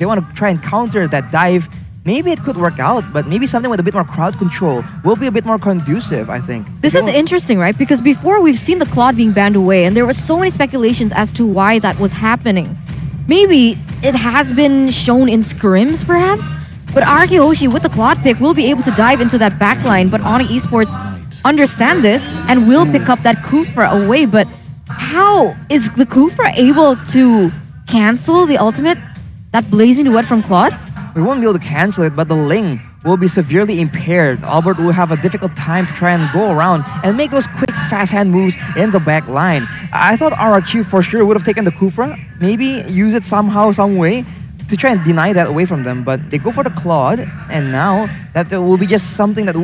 they want to try and counter that dive, maybe it could work out, but maybe something with a bit more crowd control will be a bit more conducive, I think. This is interesting, right? Because before we've seen the Claude being banned away, and there were so many speculations as to why that was happening. Maybe it has been shown in scrims, perhaps? But RRQ Hoshi, with the Claude pick, will be able to dive into that backline, but ONIC Esports understand this and will pick up that Kufra away. But how is the Kufra able to cancel the ultimate, that blazing duet from Claude? We won't be able to cancel it, but the Ling will be severely impaired. Albert will have a difficult time to try and go around and make those quick, fast hand moves in the back line. I thought RRQ for sure would have taken the Kufra, maybe use it somehow, some way, to try and deny that away from them. But they go for the Claude, and now that will be just something that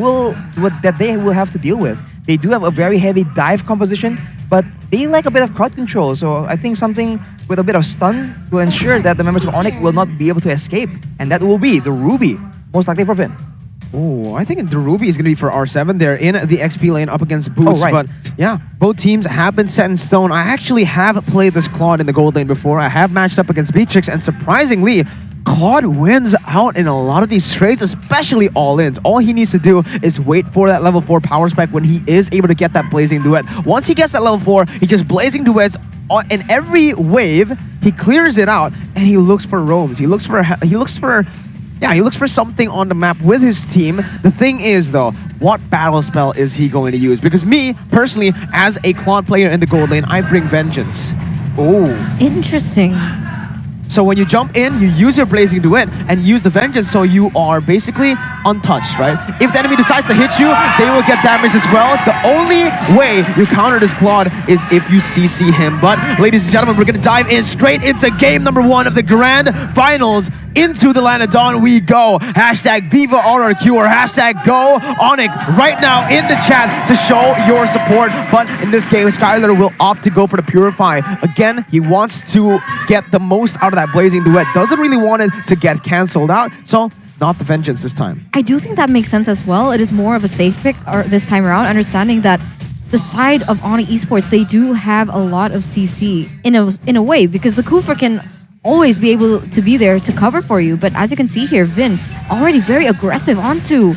they will have to deal with. They do have a very heavy dive composition, but they lack a bit of crowd control. So I think something with a bit of stun will ensure that the members of ONIC will not be able to escape. And that will be the Ruby, most likely for Vin. Oh, I think the Ruby is going to be for R7. They're in the XP lane up against Boots. Oh, right. But yeah, both teams have been set in stone. I actually have played this Claude in the gold lane before. I have matched up against Beatrix, and surprisingly, Claude wins out in a lot of these trades, especially all-ins. All he needs to do is wait for that level 4 power spec when he is able to get that blazing duet. Once he gets that level 4, he just blazing duets in every wave. He clears it out and he looks for roams. He looks for something on the map with his team. The thing is though, what battle spell is he going to use? Because me, personally, as a Claude player in the gold lane, I bring Vengeance. Oh. Interesting. So when you jump in, you use your Blazing Duet and use the Vengeance, so you are basically untouched, right? If the enemy decides to hit you, they will get damage as well. The only way you counter this Claude is if you CC him. But ladies and gentlemen, we're going to dive in straight into game number 1 of the Grand Finals. Into the land of dawn we go. Hashtag Viva RRQ or hashtag Go ONIC right now in the chat to show your support. But in this game, Skylar will opt to go for the Purify. Again, he wants to get the most out of that Blazing Duet. Doesn't really want it to get cancelled out. So not the Vengeance this time. I do think that makes sense as well. It is more of a safe pick this time around, understanding that the side of ONIC Esports, they do have a lot of CC in a way, because the Kufra can always be able to be there to cover for you. But as you can see here, Vin already very aggressive onto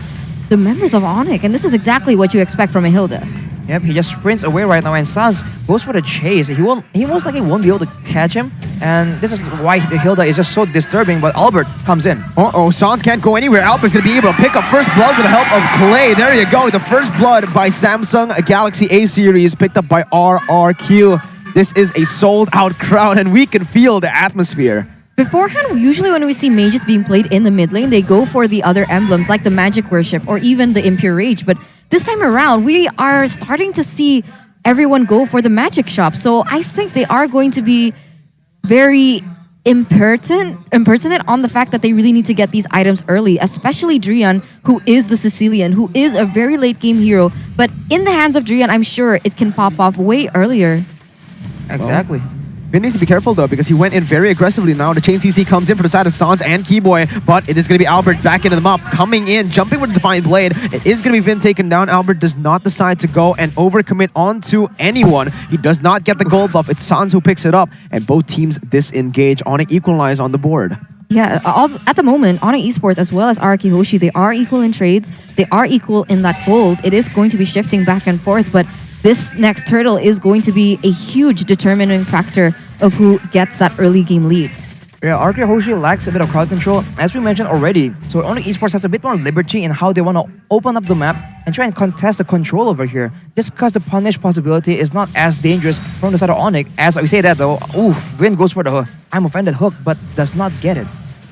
the members of ONIC, and this is exactly what you expect from a Hilda. Yep, he just sprints away right now, and Sans goes for the chase. He most likely won't be able to catch him, and this is why the Hilda is just so disturbing. But Albert comes in. Sans can't go anywhere. Albert's gonna be able to pick up first blood with the help of Clay. There you go, the first blood by Samsung Galaxy A series, picked up by RRQ. This is a sold-out crowd, and we can feel the atmosphere. Beforehand, usually when we see mages being played in the mid lane, they go for the other emblems like the Magic Worship or even the Impure Rage. But this time around, we are starting to see everyone go for the Magic Shop. So I think they are going to be very impertinent on the fact that they really need to get these items early, especially Drian, who is the Sicilian, who is a very late game hero. But in the hands of Drian, I'm sure it can pop off way earlier. Exactly. Vin needs to be careful though, because he went in very aggressively now. The chain CC comes in for the side of Sans and Keyboy, but it is going to be Albert back into the mop, coming in, jumping with the Defiant Blade. It is going to be Vin taken down. Albert does not decide to go and overcommit onto anyone. He does not get the gold buff. It's Sans who picks it up, and both teams disengage. ONIC equalize on the board. Yeah, at the moment, ONIC Esports as well as RRQ Hoshi, they are equal in trades. They are equal in that gold. It is going to be shifting back and forth, but this next turtle is going to be a huge determining factor of who gets that early game lead. Yeah, RRQ Hoshi lacks a bit of crowd control, as we mentioned already. So ONIC Esports has a bit more liberty in how they want to open up the map and try and contest the control over here. Just because the punish possibility is not as dangerous from the side of ONIC. As we say that though, oof, Vin goes for the I'm offended hook, but does not get it.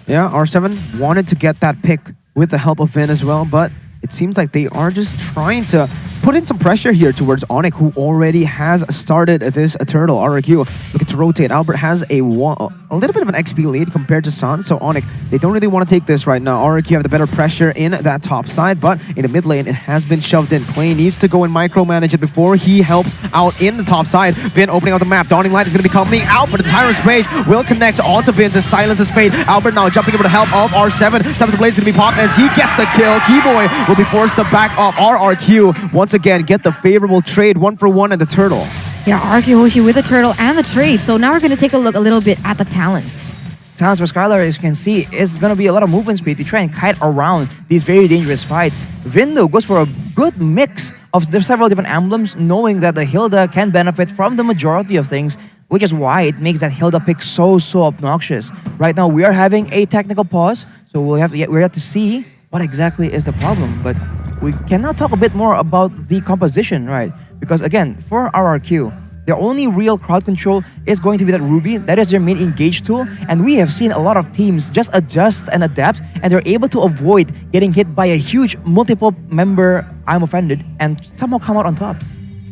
Yeah, R7 wanted to get that pick with the help of Vin as well, but it seems like they are just trying to put in some pressure here towards ONIC, who already has started this turtle. RRQ looking to rotate. Albert has a little bit of an XP lead compared to Sans, so ONIC, they don't really want to take this right now. RRQ have the better pressure in that top side, but in the mid lane, it has been shoved in. Clay needs to go and micromanage it before he helps out in the top side. Vin opening out the map. Dawning Light is going to be coming out, but the Tyrant's Rage will connect onto Vin to silence his fate. Albert now jumping over the help of R7. Time the Blade's going to be popped as he gets the kill. Keyboy will be forced to back off. RRQ once again get the favorable trade 1-for-1 at the turtle. Yeah, RRQ Hoshi with the turtle and the trade. So now we're going to take a look a little bit at the talents. times where Skylar, as you can see, is going to be a lot of movement speed to try and kite around these very dangerous fights. Vin, though, goes for a good mix of the several different emblems, knowing that the Hilda can benefit from the majority of things, which is why it makes that Hilda pick so obnoxious. Right now, we are having a technical pause, so we have to see what exactly is the problem. But we can now talk a bit more about the composition, right? Because again, for RRQ, their only real crowd control is going to be that Ruby. That is their main engage tool. And we have seen a lot of teams just adjust and adapt, and they're able to avoid getting hit by a huge multiple member I'm offended and somehow come out on top.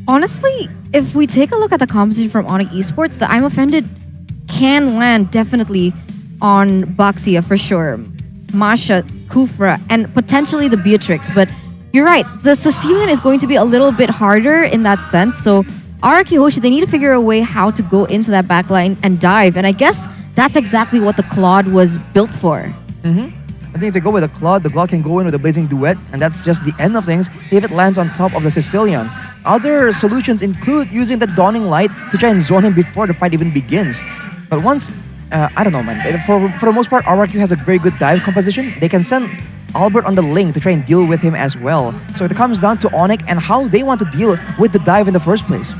Honestly, if we take a look at the composition from ONIC Esports, the I'm Offended can land definitely on Baxia for sure, Masha, Kufra, and potentially the Beatrix. But you're right, the Sicilian is going to be a little bit harder in that sense. So RRQ Hoshi, they need to figure a way how to go into that backline and dive. And I guess that's exactly what the Claude was built for. I think if they go with the Claude can go in with a Blazing Duet, and that's just the end of things if it lands on top of the Sicilian. Other solutions include using the Dawning Light to try and zone him before the fight even begins. But once, I don't know, man. For the most part, RRQ has a very good dive composition. They can send Albert on the Ling to try and deal with him as well. So it comes down to ONIC and how they want to deal with the dive in the first place.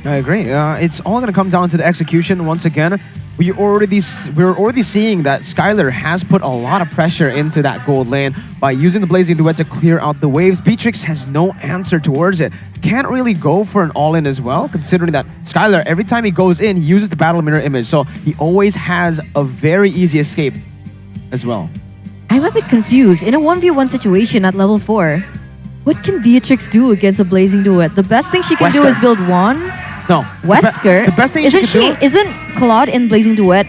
I agree. It's all going to come down to the execution once again. We're already seeing that Skylar has put a lot of pressure into that gold lane by using the Blazing Duet to clear out the waves. Beatrix has no answer towards it. Can't really go for an all-in as well, considering that Skylar, every time he goes in, he uses the battle mirror image. So he always has a very easy escape as well. I'm a bit confused. In a 1v1 situation at level 4, what can Beatrix do against a Blazing Duet? The best thing she can do is build one. No. Wesker. The best thing Isn't Claude in Blazing Duet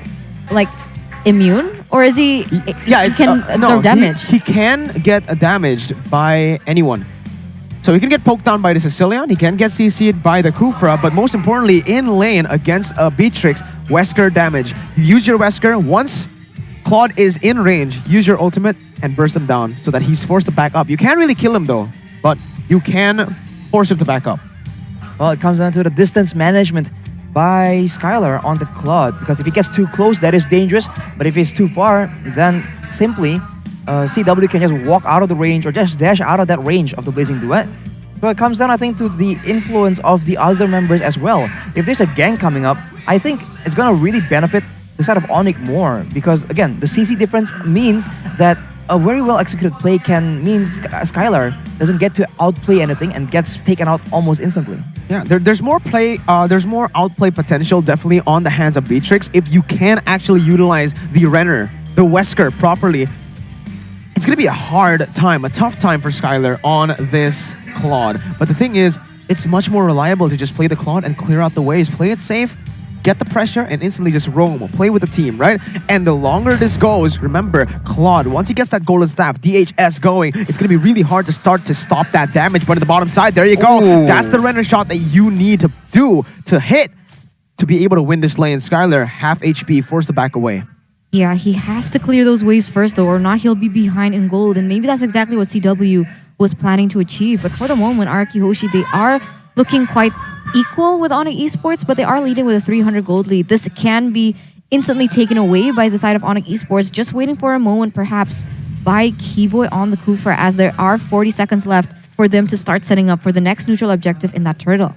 like immune? Or is he Yeah, he can absorb damage? He can get damaged by anyone. So he can get poked down by the Sicilian, he can get CC'd by the Kufra, but most importantly, in lane against a Beatrix, Wesker damage. You use your Wesker, once Claude is in range, use your ultimate and burst him down so that he's forced to back up. You can't really kill him though, but you can force him to back up. Well, it comes down to the distance management by Skylar on the Claude, because if he gets too close, that is dangerous. But if he's too far, then simply CW can just walk out of the range or just dash out of that range of the Blazing Duet. So it comes down, I think, to the influence of the other members as well. If there's a gang coming up, I think it's going to really benefit the side of ONIC more, because again, the CC difference means that a very well executed play can mean Skylar doesn't get to outplay anything and gets taken out almost instantly. Yeah, there's more outplay potential definitely on the hands of Beatrix if you can actually utilize the Renner, the Wesker properly. It's going to be a tough time for Skylar on this Claude. But the thing is, it's much more reliable to just play the Claude and clear out the waves, play it safe, get the pressure, and instantly just roam, play with the team, right? And the longer this goes, remember, Claude, once he gets that golden staff, DHS going, it's going to be really hard to start to stop that damage. But on the bottom side, there you go. Ooh. That's the Renner shot that you need to do to hit to be able to win this lane. Skylar, half HP, forced to back away. Yeah, he has to clear those waves first though, or not he'll be behind in gold. And maybe that's exactly what CW was planning to achieve. But for the moment, RRQ Hoshi, they are looking quite equal with ONIC Esports, but they are leading with a 300 gold lead. This can be instantly taken away by the side of ONIC Esports, just waiting for a moment perhaps by Keyboy on the Kufra, as there are 40 seconds left for them to start setting up for the next neutral objective in that turtle.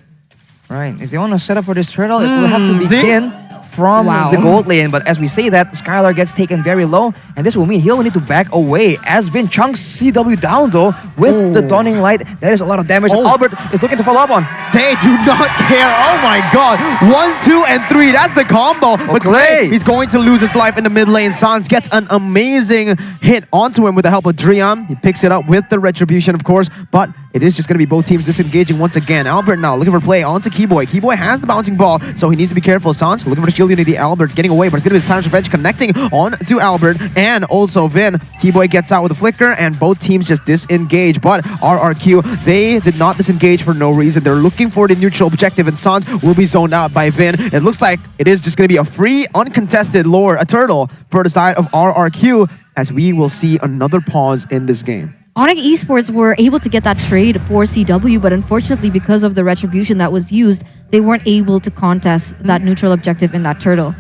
Right, if they want to set up for this turtle, it will have to begin from the gold lane. But as we say that, Skylar gets taken very low, and this will mean he'll need to back away as Vin chunks CW down though with the Dawning Light. That is a lot of damage that Albert is looking to follow up on. They do not care. Oh my god. 1, 2, and 3. That's the combo. But Clay, he's going to lose his life in the mid lane. Sans gets an amazing hit onto him with the help of Drian. He picks it up with the retribution, of course, but it is just going to be both teams disengaging once again. Albert now looking for play onto Keyboy. Keyboy has the bouncing ball, so he needs to be careful. Sans looking for the shield unity. Albert getting away, but it's going to be the Time's Revenge connecting on to Albert and also Vin. Keyboy gets out with a flicker, and both teams just disengage. But RRQ, they did not disengage for no reason. They're looking for the neutral objective, and Sans will be zoned out by Vin. It looks like it is just going to be a free, uncontested lore, a turtle for the side of RRQ, as we will see another pause in this game. ONIC Esports were able to get that trade for CW, but unfortunately, because of the retribution that was used, they weren't able to contest that neutral objective in that turtle.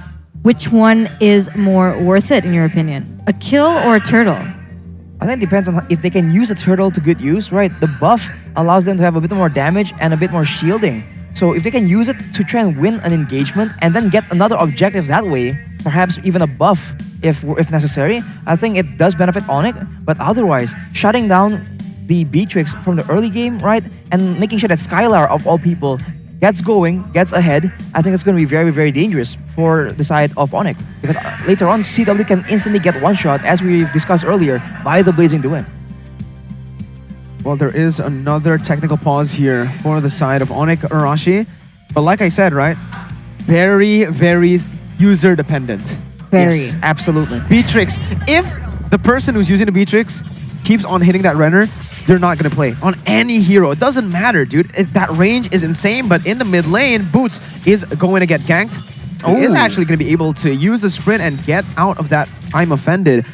which one is more worth it in your opinion? A kill or a turtle? I think it depends on if they can use a turtle to good use, right? The buff allows them to have a bit more damage and a bit more shielding. So if they can use it to try and win an engagement and then get another objective that way, perhaps even a buff if necessary, I think it does benefit ONIC. But otherwise, shutting down the Beatrix from the early game, right? And making sure that Skylar, of all people, gets going, gets ahead, I think it's going to be very, very dangerous for the side of ONIC. Because later on, CW can instantly get one shot, as we discussed earlier, by the Blazing Duet. Well, there is another technical pause here for the side of ONIC Arashi. But like I said, right? Very, very user dependent. Very. Yes, absolutely. Beatrix, if the person who's using the Beatrix keeps on hitting that runner, they're not going to play on any hero. It doesn't matter, dude. That range is insane, but in the mid lane, Boots is going to get ganked. He is actually going to be able to use the sprint and get out of that I'm offended.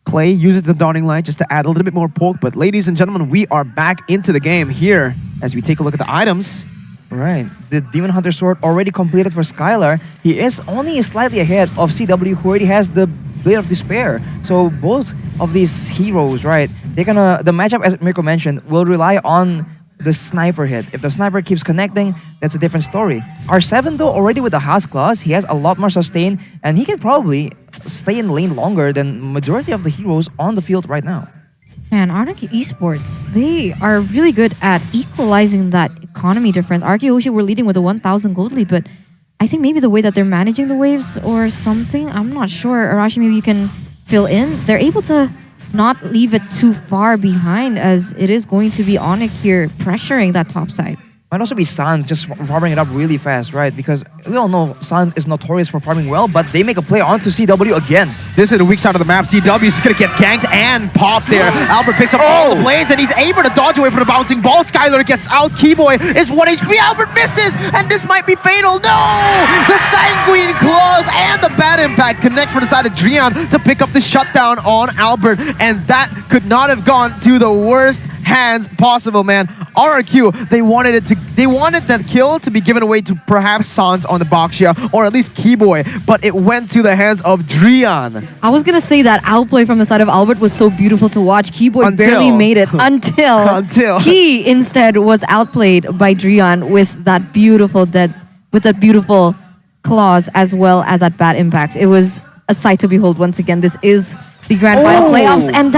Clay uses the Dawning Light just to add a little bit more poke, but ladies and gentlemen, we are back into the game here as we take a look at the items. Right. The Demon Hunter Sword already completed for Skylar. He is only slightly ahead of CW, who already has the Blade of Despair. So both of these heroes, right, the matchup, as Mirko mentioned, will rely on the sniper hit. If the sniper keeps connecting, that's a different story. R7 though, already with the House Claws, he has a lot more sustain, and he can probably stay in the lane longer than majority of the heroes on the field right now. Man, RRQ Esports, they are really good at equalizing that economy difference. RRQ Hoshi were leading with a 1,000 gold lead, but I think maybe the way that they're managing the waves or something, I'm not sure. Arashi, maybe you can fill in. They're able to not leave it too far behind, as it is going to be ONIC here pressuring that top side. Might also be Sans just farming it up really fast, right? Because we all know Sans is notorious for farming well, but they make a play onto CW again. This is the weak side of the map. CW is going to get ganked and popped there. Albert picks up all the blades and he's able to dodge away from the bouncing ball. Skylar gets out. Keyboy is 1 HP. Albert misses and this might be fatal. No! The Sanguine Claws and the bad impact connect for the side of Drian to pick up the shutdown on Albert. And that could not have gone to the worst hands possible, man. RRQ, they wanted that kill to be given away to perhaps Sans on the Boxia or at least Keyboy, but it went to the hands of Drian. I was gonna say that outplay from the side of Albert was so beautiful to watch. Keyboy barely made it until he instead was outplayed by Drian with that beautiful claws as well as that bad impact. It was a sight to behold once again. This is the grand final playoffs, and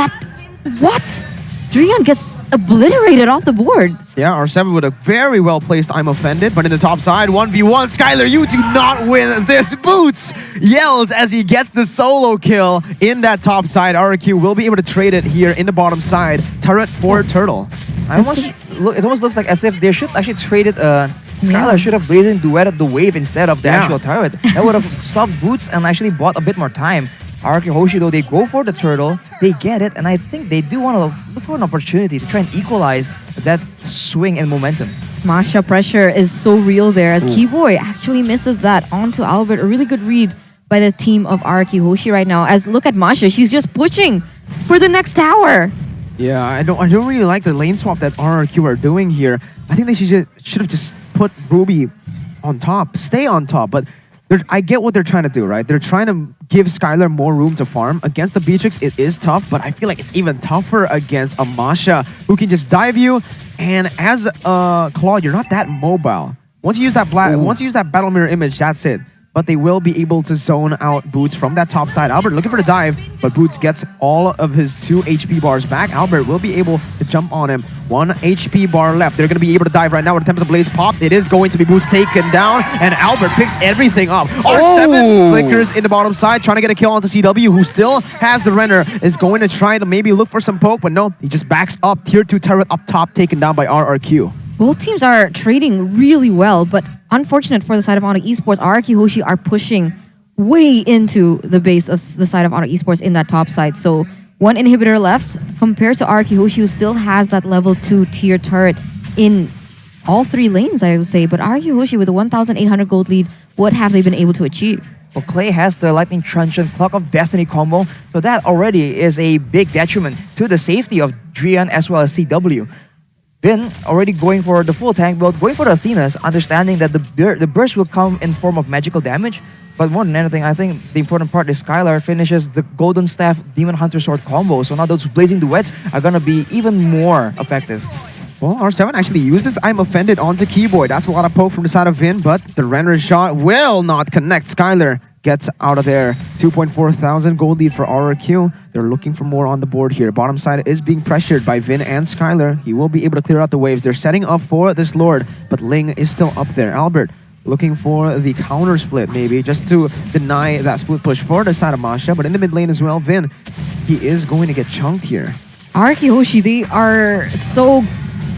what? Drian gets obliterated off the board. Yeah, R7 with a very well placed I'm offended, but in the top side, 1v1, Skylar, you do not win this. Boots yells as he gets the solo kill in that top side. RRQ will be able to trade it here in the bottom side. Turret for Turtle. It almost looks like as if they should actually trade it. Skylar should have Blazing Duetted the wave instead of the actual turret. That would have stopped Boots and actually bought a bit more time. RRQ Hoshi, though, they go for the turtle, they get it, and I think they do want to look for an opportunity to try and equalize that swing and momentum. Masha pressure is so real there as Keyboy actually misses that onto Albert. A really good read by the team of RRQ Hoshi right now. As look at Masha, she's just pushing for the next tower. Yeah, I don't really like the lane swap that RRQ are doing here. I think they should have just put Ruby on top, stay on top, but I get what they're trying to do, right? They're trying to give Skylar more room to farm. Against the Beatrix, it is tough, but I feel like it's even tougher against a Masha who can just dive you. And as a Claw, you're not that mobile. Once you use that battle mirror image, that's it. But they will be able to zone out Boots from that top side. Albert looking for the dive, but Boots gets all of his 2 HP bars back. Albert will be able to jump on him. 1 HP bar left. They're going to be able to dive right now with the Tempest Blades pop. It is going to be Boots taken down, and Albert picks everything up. R7 flickers in the bottom side, trying to get a kill onto CW, who still has the Renner, is going to try to maybe look for some poke, but no, he just backs up. Tier 2 turret up top, taken down by RRQ. Both teams are trading really well, but unfortunate for the side of ONIC Esports, RRQ Hoshi are pushing way into the base of the side of ONIC Esports in that top side. So 1 inhibitor left compared to RRQ Hoshi, who still has that level 2 tier turret in all 3 lanes, I would say. But RRQ Hoshi with a 1,800 gold lead, what have they been able to achieve? Well, Clay has the Lightning Truncheon Clock of Destiny combo, so that already is a big detriment to the safety of Drian as well as CW. Vin already going for the full tank build, going for the Athenas, understanding that the burst will come in form of magical damage, But more than anything, I think the important part is Skylar finishes the Golden Staff Demon Hunter Sword combo. So now those blazing duets are going to be even more effective. Well, R7 actually uses I'm Offended onto Keyboy. That's a lot of poke from the side of Vin, but the Renner shot will not connect. Skylar gets out of there. 2.4 thousand gold lead for RRQ. They're looking for more on the board here. Bottom side is being pressured by Vin and Skylar. He will be able to clear out the waves. They're setting up for this Lord, but Ling is still up there. Albert looking for the counter split maybe, just to deny that split push for the side of Masha. But in the mid lane as well, Vin, he is going to get chunked here. RRQ Hoshi, they are so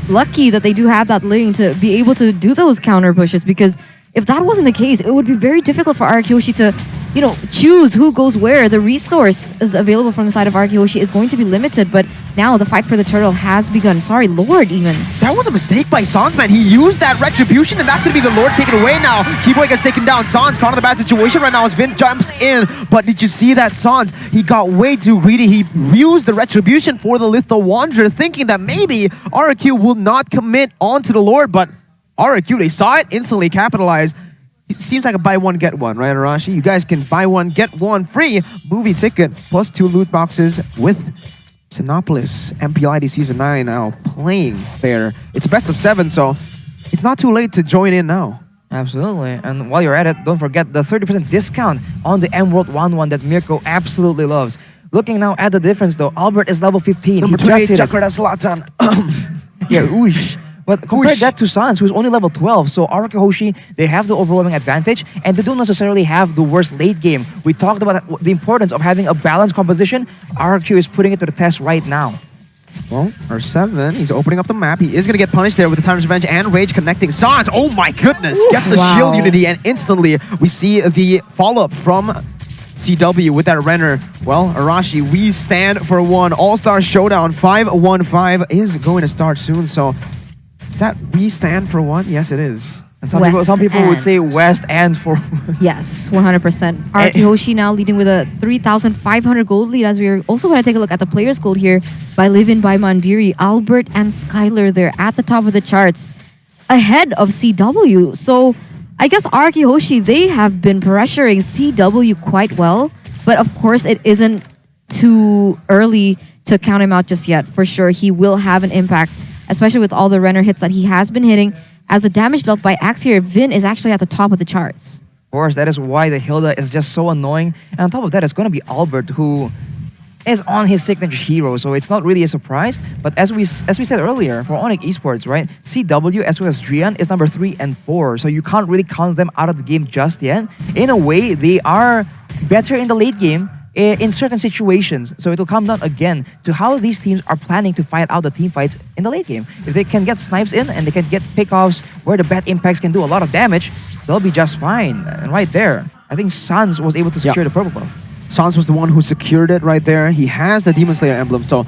lucky that they do have that lane to be able to do those counter pushes, because if that wasn't the case, it would be very difficult for RRQ Hoshi to, you know, choose who goes where. The resource is available from the side of RRQ Hoshi is going to be limited, but now the fight for the turtle has begun. Sorry, Lord even. That was a mistake by Sans, man. He used that retribution, and that's going to be the Lord taken away now. Keyboy gets taken down. Sans caught in the bad situation right now as Vin jumps in. But did you see that Sans? He got way too greedy. He used the retribution for the Lethal Wanderer, thinking that maybe RRQ will not commit onto the Lord, but RRQ, they saw it, instantly capitalized. It seems like a buy one, get one, right, Arashi? You guys can buy one, get one free movie ticket, plus 2 loot boxes with Sinopolis. MPL ID Season 9 now playing there. It's a best of 7, so it's not too late to join in now. Absolutely. And while you're at it, don't forget the 30% discount on the Emerald 1-1 that Mirko absolutely loves. Looking now at the difference though, Albert is level 15. Number He just 28, hit it. Jakarta Zlatan. Yeah, oosh. But compare that to Sans, who's only level 12. So RRQ Hoshi, they have the overwhelming advantage, and they don't necessarily have the worst late game. We talked about the importance of having a balanced composition. RRQ is putting it to the test right now. Well, R7, he's opening up the map. He is going to get punished there with the Timeless Revenge and Rage connecting. Sans, oh my goodness, gets the Wow. shield unity, and instantly we see the follow-up from CW with that Renner. Well, Arashi, we stand for one. All-Star Showdown 5-1-5 is going to start soon, so is that we stand for one? Yes, it is. And some West people would say End. West and for... Yes, 100%. RRQ Hoshi now leading with a 3,500 gold lead, as we're also going to take a look at the players' gold here by Livin, by Mandiri, Albert, and Skylar there at the top of the charts, ahead of CW. So I guess RRQ Hoshi, they have been pressuring CW quite well, but of course it isn't too early to count him out just yet. For sure, he will have an impact, especially with all the Renner hits that he has been hitting. As the damage dealt by Axe here, Vin is actually at the top of the charts. Of course, that is why the Hilda is just so annoying. And on top of that, it's going to be Albert, who is on his signature hero, so it's not really a surprise. But as we said earlier, for ONIC Esports, right, CW as well as Drian is number 3 and 4, so you can't really count them out of the game just yet. In a way, they are better in the late game in certain situations. So it will come down again to how these teams are planning to fight out the team fights in the late game. If they can get snipes in and they can get pickoffs where the bad impacts can do a lot of damage, they'll be just fine. And right there, I think Sans was able to secure the purple buff. Sans was the one who secured it right there. He has the Demon Slayer emblem, so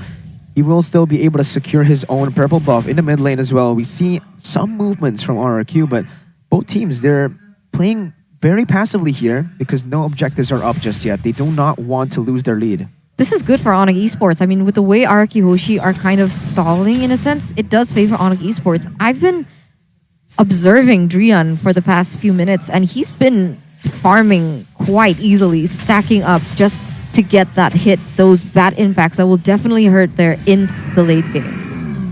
he will still be able to secure his own purple buff in the mid lane as well. We see some movements from RRQ, but both teams, they're playing very passively here because no objectives are up just yet. They do not want to lose their lead. This is good for ONIC Esports. I mean, with the way RRQ Hoshi are kind of stalling in a sense, it does favor ONIC Esports. I've been observing Drian for the past few minutes, and he's been farming quite easily, stacking up just to get that hit, those bad impacts that will definitely hurt there in the late game.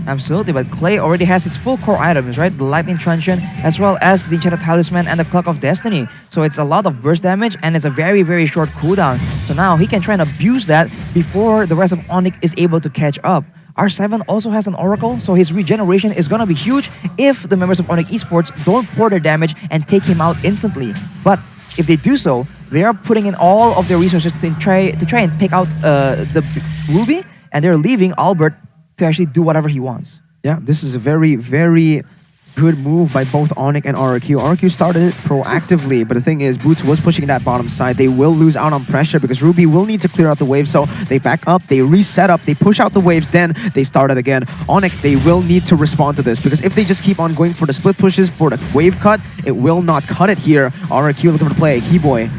Absolutely, but Clay already has his full core items, right? The Lightning Truncheon, as well as the Enchanted Talisman and the Clock of Destiny. So it's a lot of burst damage, and it's a very, very short cooldown. So now he can try and abuse that before the rest of ONIC is able to catch up. R7 also has an Oracle, so his regeneration is gonna be huge if the members of ONIC Esports don't pour their damage and take him out instantly. But if they do so, they are putting in all of their resources to try and take out the Ruby, and they're leaving Albert to actually do whatever he wants. Yeah, this is a very, very good move by both ONIC and RRQ. RRQ started it proactively, but the thing is, Boots was pushing that bottom side. They will lose out on pressure because Ruby will need to clear out the wave, so they back up, they reset up, they push out the waves, then they start it again. ONIC, they will need to respond to this because if they just keep on going for the split pushes, for the wave cut, it will not cut it here. RRQ looking for the play. Keyboy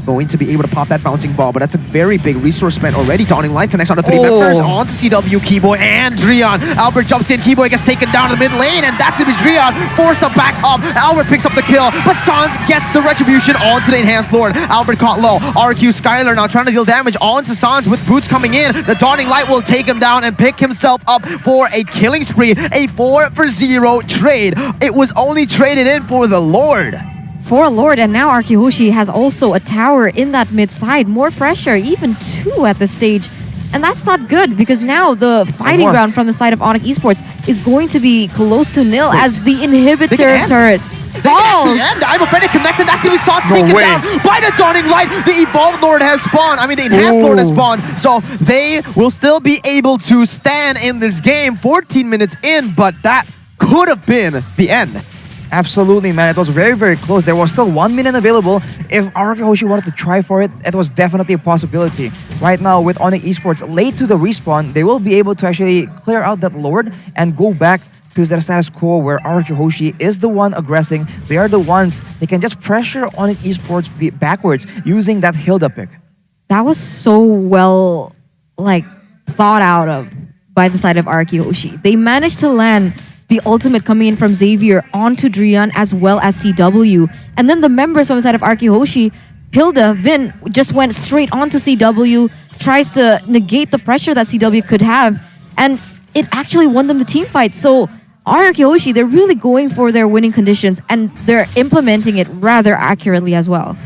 going to be able to pop that bouncing ball, but that's a very big resource spent already. Dawning Light connects on the three members, onto CW, Keyboy, and Dreon. Albert jumps in, Keyboy gets taken down in the mid lane, and that's going to be Dreon, forced to back up. Albert picks up the kill, but Sans gets the retribution onto the Enhanced Lord. Albert caught low. RQ Skylar now trying to deal damage onto Sans with Boots coming in. The Dawning Light will take him down and pick himself up for a killing spree, a 4-for-0 trade. It was only traded in for the Lord. For Lord, and now RRQHOSHI has also a tower in that mid side. More pressure, even 2 at this stage. And that's not good because now the fighting ground from the side of ONIC Esports is going to be close to nil as the inhibitor turret falls. And the Ivo Fennec connects, and that's going to be Sans taken down by the Dawning Light. The Evolved Lord has spawned. I mean, the Enhanced Lord has spawned. So they will still be able to stand in this game 14 minutes in, but that could have been the end. Absolutely, man. It was very, very close. There was still 1 minute available. If RRQHOSHI wanted to try for it, it was definitely a possibility. Right now, with ONIC Esports late to the respawn, they will be able to actually clear out that Lord and go back to the status quo where RRQHOSHI is the one aggressing. They are the ones. They can just pressure ONIC Esports backwards using that Hilda pick. That was so well, thought out of by the side of RRQHOSHI. They managed to land the ultimate coming in from Xavier onto Dreon as well as CW. And then the members from the side of RRQHOSHI, Hilda, Vin, just went straight onto CW, tries to negate the pressure that CW could have, and it actually won them the team fight. So RRQHOSHI, they're really going for their winning conditions, and they're implementing it rather accurately as well.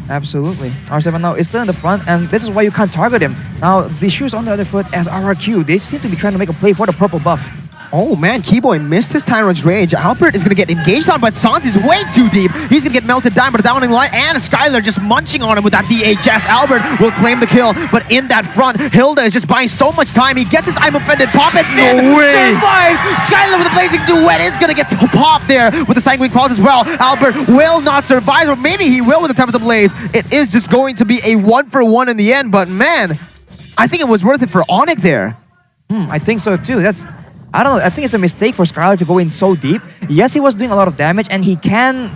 Absolutely. R7 now is still in the front, and this is why you can't target him. Now, the shoes on the other foot as RRQ, they seem to be trying to make a play for the purple buff. Oh man, Keyboy missed his Tyrant's Rage. Albert is going to get engaged on, but Sans is way too deep. He's going to get melted down, but the Dawning Light and Skylar just munching on him with that DHS. Albert will claim the kill, but in that front, Hilda is just buying so much time. He gets his I'm offended pop and survives. Skylar with a blazing duet is going to get popped there with the Sanguine Claws as well. Albert will not survive, or maybe he will with the Tempest Blaze. It is just going to be a 1-for-1 in the end, but man, I think it was worth it for ONIC there. I think so too. I don't know. I think it's a mistake for Skylar to go in so deep. Yes, he was doing a lot of damage, and he can,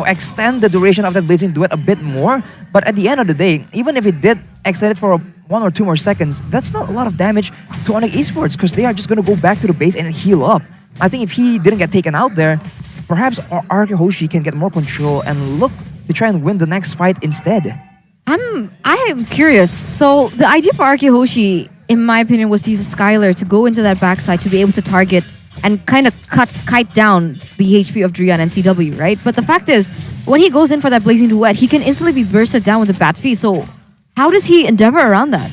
extend the duration of that Blazing Duet a bit more. But at the end of the day, even if he did extend it for 1 or 2 more seconds, that's not a lot of damage to ONIC Esports because they are just going to go back to the base and heal up. I think if he didn't get taken out there, perhaps RRQHOSHI can get more control and look to try and win the next fight instead. I am curious. So the idea for RRQHOSHI, in my opinion, was to use Skylar to go into that backside to be able to target and kind of kite down the HP of Dreon and CW, right? But the fact is, when he goes in for that Blazing Duet, he can instantly be bursted down with a Bat Fee. So how does he endeavor around that?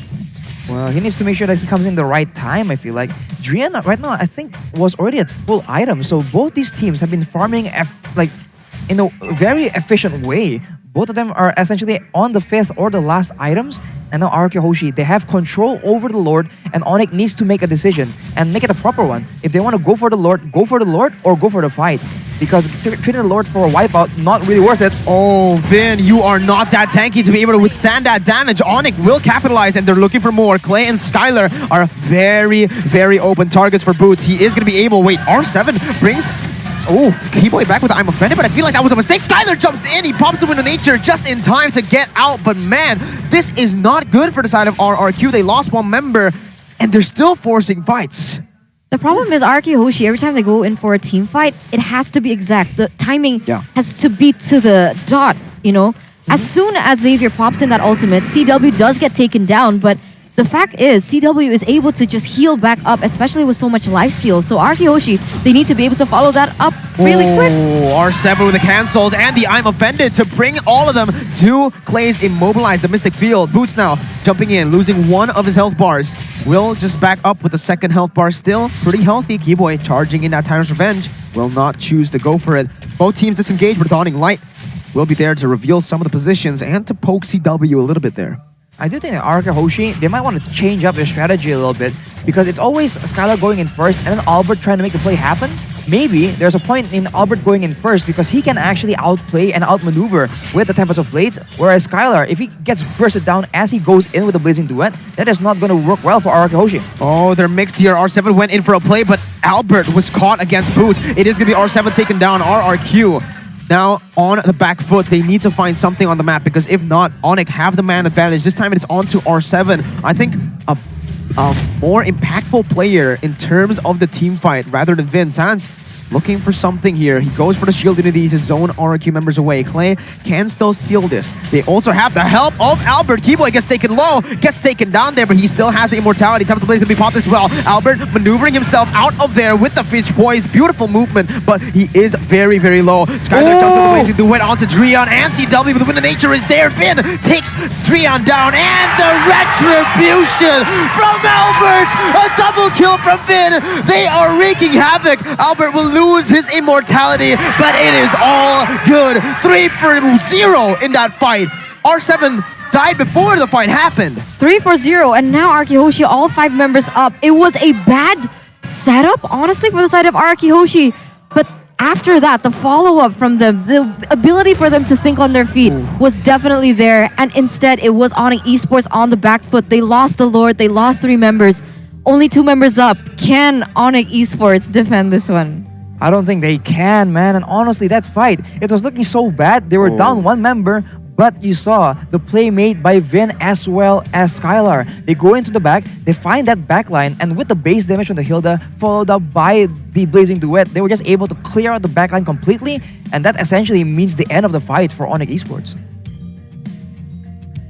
Well, he needs to make sure that he comes in the right time, I feel like. Dreon right now, I think, was already at full item. So both these teams have been farming in a very efficient way. Both of them are essentially on the 5th or the last items. And now RRQHOSHI, they have control over the Lord, and ONIC needs to make a decision and make it a proper one. If they want to go for the Lord or go for the fight. Because treating the Lord for a wipeout, not really worth it. Oh, Vin, you are not that tanky to be able to withstand that damage. ONIC will capitalize, and they're looking for more. Clay and Skylar are very, very open targets for Boots. He is going to be able... Wait, R7 brings... Oh, Keyboy back with the I'm offended, but I feel like that was a mistake. Skylar jumps in, he pops him into nature just in time to get out. But man, this is not good for the side of RRQ. They lost 1 member, and they're still forcing fights. The problem is RRQHOSHI, every time they go in for a team fight, it has to be exact. The timing has to be to the dot, As soon as Xavier pops in that ultimate, CW does get taken down, but the fact is, CW is able to just heal back up, especially with so much lifesteal. So RRQHOSHI, they need to be able to follow that up really quick. R7 with the cancels and the I'm offended to bring all of them to Clay's immobilized, the Mystic Field. Boots now jumping in, losing 1 of his health bars. Will just back up with the 2nd health bar still. Pretty healthy. Keyboy charging in that Tyrant's Revenge. Will not choose to go for it. Both teams disengage, but Dawning Light will be there to reveal some of the positions and to poke CW a little bit there. I do think that RRQHOSHI, they might want to change up their strategy a little bit because it's always Skylar going in first and then Albert trying to make the play happen. Maybe there's a point in Albert going in first because he can actually outplay and outmaneuver with the Tempest of Blades, whereas Skylar, if he gets bursted down as he goes in with the Blazing Duet, that is not going to work well for RRQHOSHI. Oh, they're mixed here. R7 went in for a play, but Albert was caught against Boots. It is going to be R7 taken down. RRQ now on the back foot. They need to find something on the map because if not, ONIC have the man advantage. This time it's on to R7. I think a more impactful player in terms of the team fight rather than Vin. Sans looking for something here. He goes for the shield unity to zone RRQ members away. Clay can still steal this. They also have the help of Albert. Keyboy gets taken low, gets taken down there, but he still has the immortality. Time to play to be popped as well. Albert maneuvering himself out of there with the Finch poise. Beautiful movement, but he is very, very low. Skylar jumps up the blazing duet onto Dreon and CW, but the wind of nature is there. Finn takes Dreon down, and the retribution from Albert! A double kill from Finn! They are wreaking havoc. Albert will lose his immortality, but it is all good. 3-0 in that fight. R7 died before the fight happened. 3-0, and now RRQHOSHI, all 5 members up. It was a bad setup, honestly, for the side of RRQHOSHI. But after that, the follow-up from them, the ability for them to think on their feet was definitely there. And instead, it was ONIC Esports on the back foot. They lost the Lord. They lost 3 members. Only 2 members up. Can ONIC Esports defend this one? I don't think they can, man. And honestly, that fight, it was looking so bad. They were down 1 member, but you saw the play made by Vin as well as Skylar. They go into the back, they find that backline, and with the base damage from the Hilda, followed up by the Blazing Duet, they were just able to clear out the backline completely, and that essentially means the end of the fight for ONIC Esports.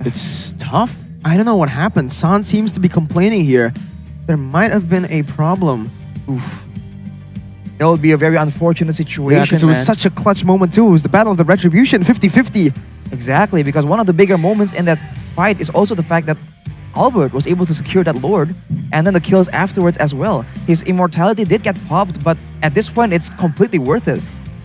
It's tough. I don't know what happened. San seems to be complaining here. There might have been a problem. Oof. It would be a very unfortunate situation. Yeah, because it was such a clutch moment too. It was the battle of the retribution, 50-50. Exactly, because one of the bigger moments in that fight is also the fact that Albert was able to secure that Lord, and then the kills afterwards as well. His immortality did get popped, but at this point, it's completely worth it.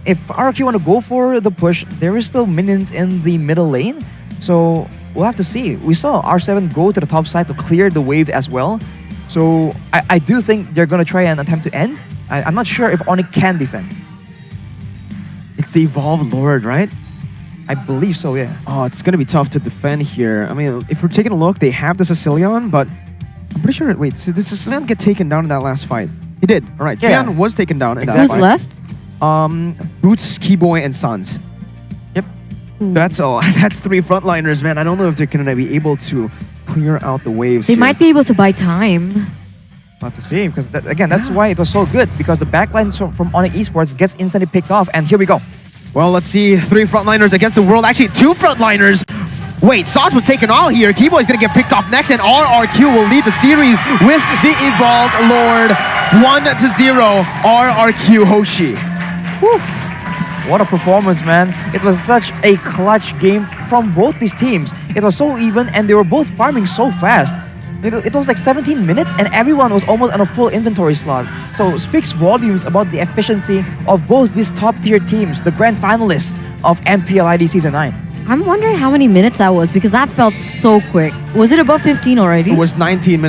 If RRQ want to go for the push, there is still minions in the middle lane, so we'll have to see. We saw R7 go to the top side to clear the wave as well, so I do think they're going to try and attempt to end. I'm not sure if ONIC can defend. It's the Evolved Lord, right? I believe so, yeah. Oh, it's going to be tough to defend here. I mean, if we're taking a look, they have the Sicilian, but I'm pretty sure... Wait, did the Sicilian get taken down in that last fight? He did. All right, Yeah. Jian was taken down in that Who's fight. left? Boots, Keyboy, and Sans. Yep. That's all. That's 3 frontliners, man. I don't know if they're going to be able to clear out the waves They here. might be able to buy time. We'll have to see, because that's why it was so good, because the backlines from ONIC Esports gets instantly picked off, and here we go. Well, let's see. 3 frontliners against the world. Actually, 2 frontliners. Wait, Sauce was taken out here. Keyboy's gonna get picked off next, and RRQ will lead the series with the Evolved Lord. 1-0, RRQ Hoshi. What a performance, man. It was such a clutch game from both these teams. It was so even, and they were both farming so fast. It was like 17 minutes, and everyone was almost on a full inventory slot. So speaks volumes about the efficiency of both these top-tier teams, the grand finalists of MPL ID Season 9. I'm wondering how many minutes that was, because that felt so quick. Was it above 15 already? It was 19 minutes.